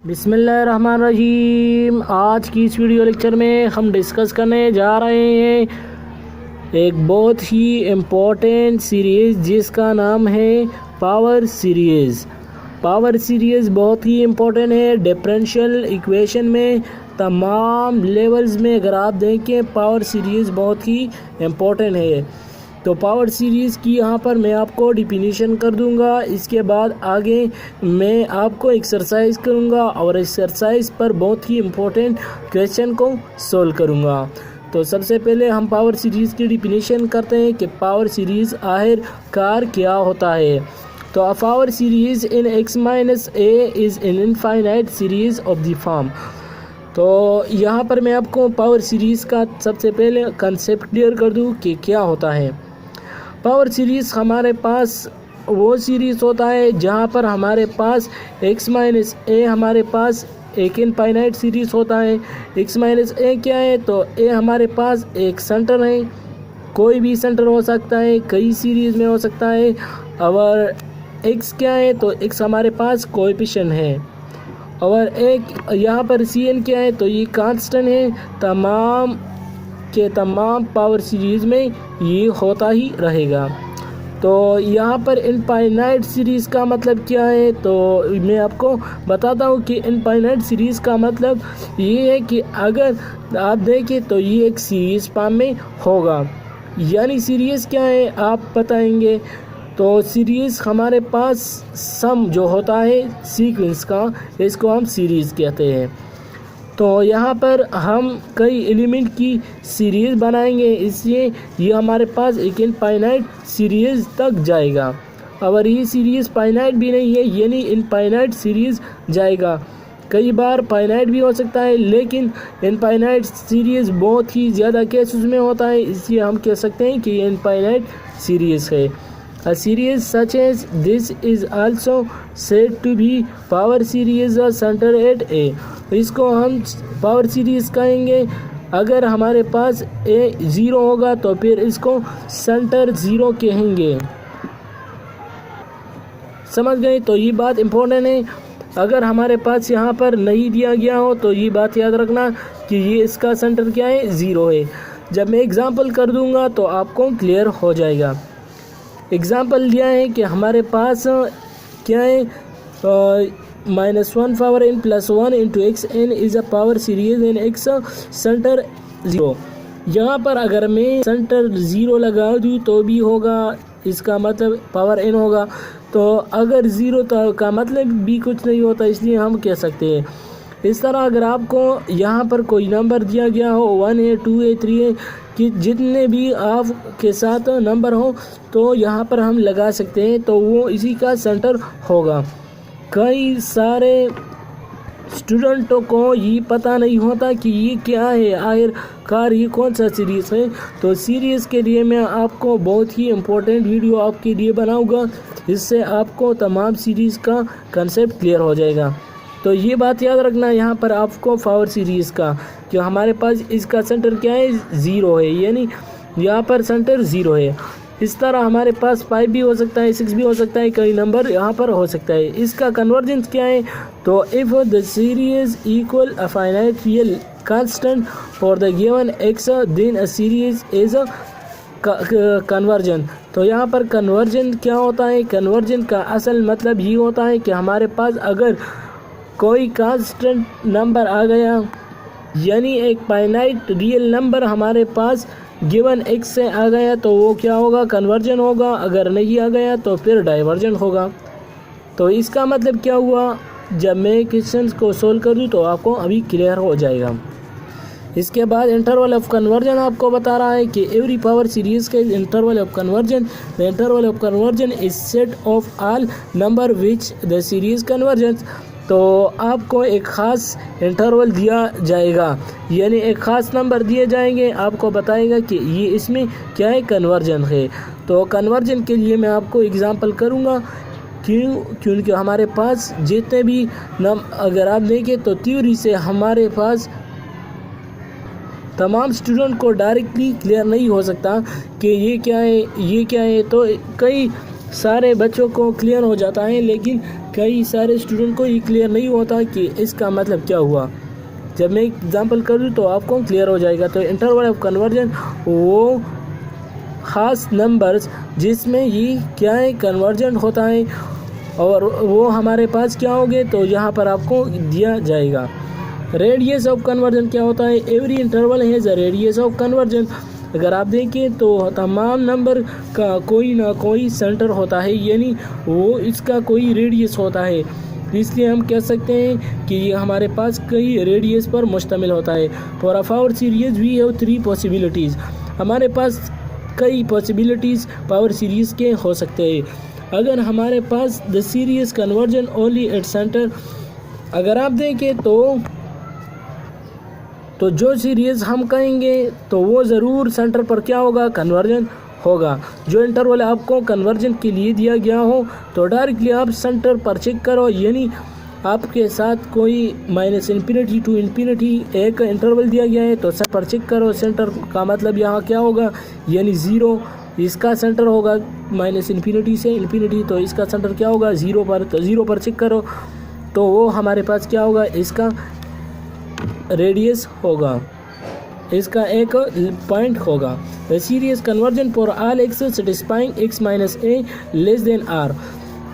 बिस्मिल्लाहिर्रहमानिर्रहीम। आज की इस वीडियो लेक्चर में हम डिस्कस करने जा रहे हैं एक बहुत ही इम्पोर्टेंट सीरीज़ जिसका नाम है पावर सीरीज़। पावर सीरीज़ बहुत ही इम्पोर्टेंट है डिफरेंशियल इक्वेशन में तमाम लेवल्स में। अगर आप देखें पावर सीरीज़ बहुत ही इम्पोर्टेंट है। तो पावर सीरीज़ की यहाँ पर मैं आपको डिफिनीशन कर दूंगा। इसके बाद आगे मैं आपको एक्सरसाइज करूंगा और एक्सरसाइज पर बहुत ही इम्पोर्टेंट क्वेश्चन को सोल्व करूंगा। तो सबसे पहले हम पावर सीरीज़ की डिफिनीशन करते हैं कि पावर सीरीज़ आखिरकार क्या होता है। तो a power series in x minus A is an infinite series of the form. तो यहाँ पर मैं आपको पावर सीरीज़ का सबसे पहले कंसेप्ट क्लियर कर दूँ कि क्या होता है। पावर सीरीज़ हमारे पास वो सीरीज़ होता है जहाँ पर हमारे पास x माइनस ए हमारे पास एक इनफाइनाइट सीरीज़ होता है। x माइनस ए क्या है? तो ए हमारे पास एक सेंटर है, कोई भी सेंटर हो सकता है, कई सीरीज़ में हो सकता है। और x क्या है? तो x हमारे पास कोएफिशिएंट है। और एक यहाँ पर Cn क्या है? तो ये कांस्टेंट है। तमाम के तमाम पावर सीरीज़ में ये होता ही रहेगा। तो यहाँ पर इनफाइनाइट सीरीज़ का मतलब क्या है? तो मैं आपको बताता हूँ कि इनफाइनाइट सीरीज़ का मतलब ये है कि अगर आप देखें तो ये एक सीरीज़ फॉर्म में होगा। यानी सीरीज़ क्या है आप बताएंगे? तो सीरीज़ हमारे पास सम जो होता है सीक्वेंस का, इसको हम सीरीज़ कहते हैं। तो यहाँ पर हम कई एलिमेंट की सीरीज़ बनाएंगे, इसलिए ये हमारे पास एक इनफाइनाइट सीरीज़ तक जाएगा। अगर ये सीरीज़ फाइनाइट भी नहीं है यानी इनफाइनाइट सीरीज़ जाएगा। कई बार फाइनाइट भी हो सकता है, लेकिन इनफाइनाइट सीरीज़ बहुत ही ज़्यादा केसेस में होता है, इसलिए हम कह सकते हैं कि ये इनफाइनाइट सीरीज़ है। A series such as this is also said to be power series center at A। इसको हम पावर सीरीज़ कहेंगे। अगर हमारे पास A 0 होगा तो फिर इसको सेंटर 0 कहेंगे। समझ गए? तो ये बात इम्पोर्टेंट है। अगर हमारे पास यहाँ पर नहीं दिया गया हो तो ये बात याद रखना कि ये इसका सेंटर क्या है? 0 है। जब मैं एग्जांपल कर दूँगा तो आपको क्लियर हो जाएगा। एग्ज़ाम्पल दिया है कि हमारे पास क्या है? -1 power n plus 1 into x n is a power series in x centre 0। यहाँ पर अगर मैं सेंटर 0 लगा दूँ तो भी होगा, इसका मतलब पावर n होगा। तो अगर 0 तो का मतलब भी कुछ नहीं होता, इसलिए हम कह सकते हैं। इस तरह अगर आपको यहाँ पर कोई नंबर दिया गया हो 1 है 2 है 3 है कि जितने भी आपके साथ नंबर हो तो यहाँ पर हम लगा सकते हैं, तो वो इसी का सेंटर होगा। कई सारे स्टूडेंटों को ये पता नहीं होता कि ये क्या है, आखिरकार ये कौन सा सीरीज़ है। तो सीरीज़ के लिए मैं आपको बहुत ही इम्पोर्टेंट वीडियो आपके लिए बनाऊंगा, इससे आपको तमाम सीरीज़ का कंसेप्ट क्लियर हो जाएगा। तो ये बात याद रखना यहाँ पर आपको पावर सीरीज़ का कि हमारे पास इसका सेंटर क्या है? 0 है, यानी यहाँ पर सेंटर 0 है। इस तरह हमारे पास 5 भी हो सकता है, 6 भी हो सकता है, कई नंबर यहाँ पर हो सकता है। इसका कन्वर्जेंस क्या है? तो if the series equal a finite real constant for the given x then a series is a convergent. तो यहाँ पर कन्वर्जन क्या होता है? कन्वर्जन का असल मतलब ये होता है कि हमारे पास अगर कोई कांस्टेंट नंबर आ गया, यानी एक फाइनाइट रियल नंबर हमारे पास गिवन x से आ गया, तो वो क्या होगा? कन्वर्जन होगा। अगर नहीं आ गया तो फिर डाइवर्जन होगा। तो इसका मतलब क्या हुआ? जब मैं क्वेश्चन को सोल्व कर दूँ तो आपको अभी क्लियर हो जाएगा। इसके बाद इंटरवल ऑफ कन्वर्जन आपको बता रहा है कि एवरी पावर सीरीज़ के interval of conversion, the interval of conversion is set of all number which the series convergence. तो आपको एक ख़ास इंटरवल दिया जाएगा, यानी एक ख़ास नंबर दिए जाएंगे, आपको बताएगा कि ये इसमें क्या है? कन्वर्जन है। तो कन्वर्जन के लिए मैं आपको एग्जांपल करूँगा। क्योंकि हमारे पास जितने भी अगर आप देखें तो थ्योरी से हमारे पास तमाम स्टूडेंट को डायरेक्टली क्लियर नहीं हो सकता कि ये क्या है, ये क्या है। तो कई सारे बच्चों को क्लियर हो जाता है, लेकिन कई सारे स्टूडेंट को ये क्लियर नहीं होता कि इसका मतलब क्या हुआ। जब मैं एग्जांपल कर दूँ तो आपको क्लियर हो जाएगा। तो इंटरवल ऑफ कन्वर्जन वो ख़ास नंबर्स जिसमें ये क्या है, कन्वर्जन होता है, और वो हमारे पास क्या होंगे तो यहाँ पर आपको दिया जाएगा। रेडियस ऑफ कन्वर्जन क्या होता है, every interval has a radius of conversion. अगर आप देखें तो तमाम नंबर का कोई ना कोई सेंटर होता है, यानी वो इसका कोई रेडियस होता है, इसलिए हम कह सकते हैं कि ये हमारे पास कई रेडियस पर मुश्तमिल होता है। For a power series we have 3 possibilities, हमारे पास कई पॉसिबिलिटीज़ पावर सीरीज़ के हो सकते हैं। अगर हमारे पास the series convergence only at center, अगर आप देखें तो जो सीरीज़ हम कहेंगे तो वो ज़रूर सेंटर पर क्या होगा, कन्वर्जन होगा। जो इंटरवल आपको कन्वर्जन के लिए दिया गया हो तो डायरेक्टली आप सेंटर पर चेक करो, यानी आपके साथ कोई -∞ to ∞ एक इंटरवल दिया गया है तो सेंटर पर चेक करो। सेंटर का मतलब यहाँ क्या होगा, यानी 0, इसका सेंटर होगा -∞ से ∞, तो इसका सेंटर क्या होगा 0 पर, तो 0 पर चेक करो तो वो हमारे पास क्या होगा, इसका रेडियस होगा, इसका एक पॉइंट होगा। Series conversion for all x satisfying x - a less than r,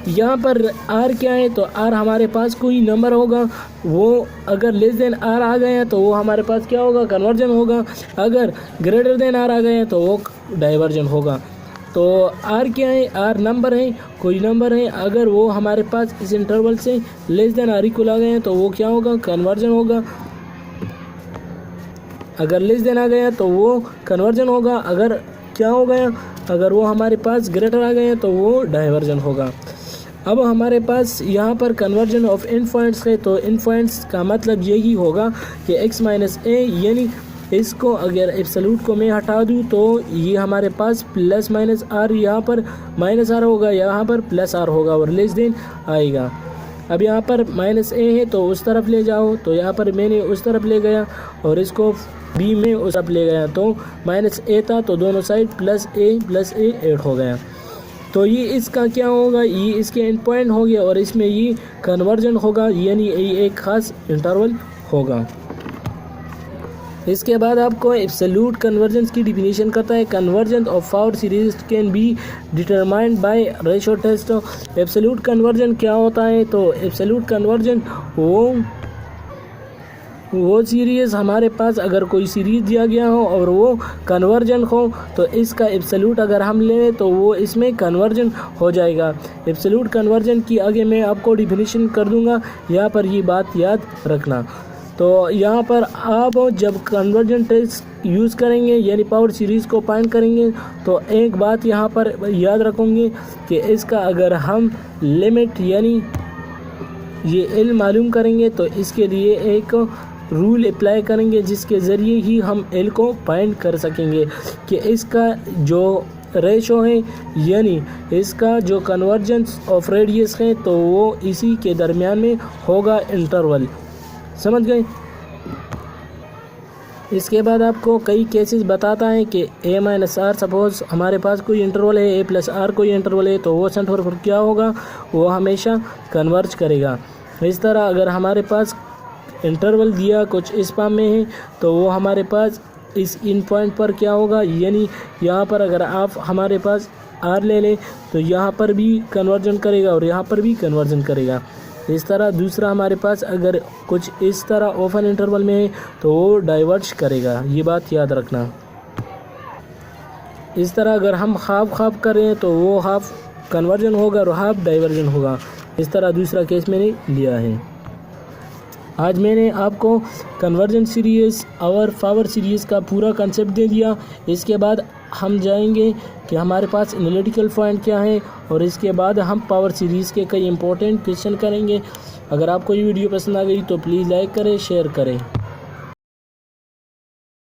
यहाँ पर r क्या है तो r हमारे पास कोई नंबर होगा, वो अगर लेस देन r आ गए हैं तो वो हमारे पास क्या होगा, कन्वर्जन होगा। अगर ग्रेटर देन r आ गए हैं तो वो डाइवर्जन होगा। तो r क्या है, r नंबर है, कोई नंबर है, अगर वो हमारे पास इस इंटरवल से लेस देन r इक्वल आ गए हैं तो वो क्या होगा, कन्वर्जन होगा। अगर लेस देन आ गया तो वो कन्वर्जन होगा। अगर क्या हो गया, अगर वो हमारे पास ग्रेटर आ गए हैं तो वो डाइवर्जन होगा। अब हमारे पास यहाँ पर कन्वर्जन ऑफ इन पॉइंट्स है, तो इन पॉइंट्स का मतलब यही होगा कि x - a, यानी इसको अगर एब्सोल्यूट को मैं हटा दूँ तो ये हमारे पास प्लस माइनस r, यहाँ पर -r होगा, यहाँ पर +r होगा और लेस देन आएगा। अब यहाँ पर -a है तो उस तरफ ले जाओ, तो यहाँ पर मैंने उस तरफ ले गया और इसको b में उस तरफ ले गया, तो -a था तो दोनों साइड +a ऐड हो गया। तो ये इसका क्या होगा, ये इसके एंड पॉइंट हो गया और इसमें ये कन्वर्जन होगा, यानी ये एक ख़ास इंटरवल होगा। इसके बाद आपको एब्सोल्यूट कन्वर्जेंस की डिफिनीशन करता है। Convergence of power series can be determined by ratio test. Absolute convergence क्या होता है, तो एब्सोल्यूट कन्वर्जन वो सीरीज़ हमारे पास अगर कोई सीरीज़ दिया गया हो और वो कन्वर्जन हो तो इसका एब्सोल्यूट अगर हम लें तो वो इसमें कन्वर्जन हो जाएगा। एब्सोल्यूट कन्वर्जन की आगे मैं आपको डिफिनीशन कर दूंगा, यहाँ पर ये बात याद रखना। तो यहाँ पर आप जब कन्वर्जन टेस्ट यूज़ करेंगे यानी पावर सीरीज़ को फाइंड करेंगे तो एक बात यहाँ पर याद रखेंगे कि इसका अगर हम लिमिट यानी ये एल मालूम करेंगे तो इसके लिए एक रूल अप्लाई करेंगे जिसके ज़रिए ही हम एल को फाइंड कर सकेंगे कि इसका जो रेशो है यानी इसका जो कन्वर्जेंस ऑफ रेडियस है तो वो इसी के दरमियान में होगा इंटरवल। समझ गए। इसके बाद आपको कई केसेस बताता है कि a - r सपोज़ हमारे पास कोई इंटरवल है, a + r कोई इंटरवल है, तो वो सेंटर पर क्या होगा, वो हमेशा कन्वर्ज करेगा। इस तरह अगर हमारे पास इंटरवल दिया कुछ इस फॉर्म में है तो वो हमारे पास इस इन पॉइंट पर क्या होगा, यानी यहाँ पर अगर आप हमारे पास r ले लें तो यहाँ पर भी कन्वर्जन करेगा और यहाँ पर भी कन्वर्जन करेगा। इस तरह दूसरा हमारे पास अगर कुछ इस तरह ओपन इंटरवल में है तो वो डाइवर्ज करेगा, ये बात याद रखना। इस तरह अगर हम हाफ करें तो वो हाफ कन्वर्जन होगा और हाफ डाइवर्जन होगा। इस तरह दूसरा केस मैंने लिया है। आज मैंने आपको कन्वर्जन सीरीज़ और पावर सीरीज़ का पूरा कंसेप्ट दे दिया। इसके बाद हम जाएंगे कि हमारे पास एनालिटिकल पॉइंट क्या है और इसके बाद हम पावर सीरीज़ के कई इंपॉर्टेंट क्वेश्चन करेंगे। अगर आपको ये वीडियो पसंद आ गई तो प्लीज़ लाइक करें, शेयर करें।